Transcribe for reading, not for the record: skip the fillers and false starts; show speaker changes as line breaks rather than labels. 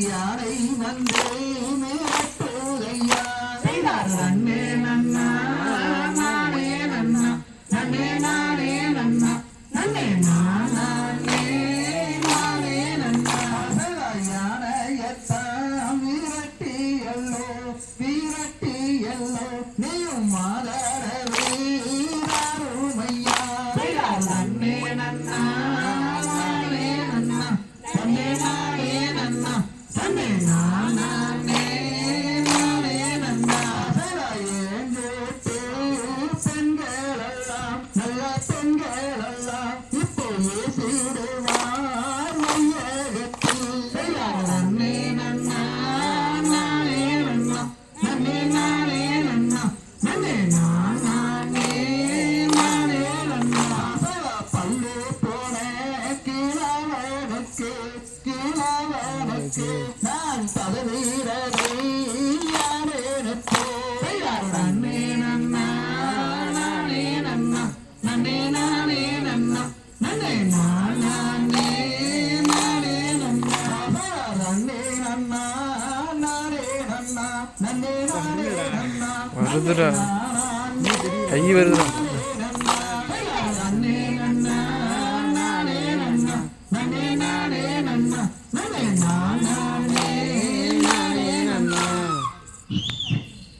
யாரை வந்தே மேட்டுதையா நன்னே நன்னா நானே நன்னா நன்னே நானே நன்னா நன்னே நானே நானே நன்னா யானையத்தான் வீரட்டியல்லோ வீரட்டியல்லோ நீயும் மாதரவே ராருமையா நன்னே நன்னா நானே நன்னா நன்னே நானே நன்னா நன்னே நானே நானே நன்னா ஏங்கோட்டு பெண்களெல்லாம் நல்ல பெண்களெல்லாம் இப்போ ஏசிடுவார் மையகத்தில் நன்னே நன்னா நானே நன்னா நன்னே நானே நன்னா நன்னே நானே நானே நன்னா பல்லு போன கீழவனுக்கு கீழவனுக்கு நான் பதவீரரை யாரேனுக்கு நன்னே நன்னா நானே நன்னா நன்னே நானே நன்னா நன்னே நானே நானே நன்னா நன்னே நன்னா நானே நன்னா நன்னே நானே நன்னா
வருதுடா கை வருதுடா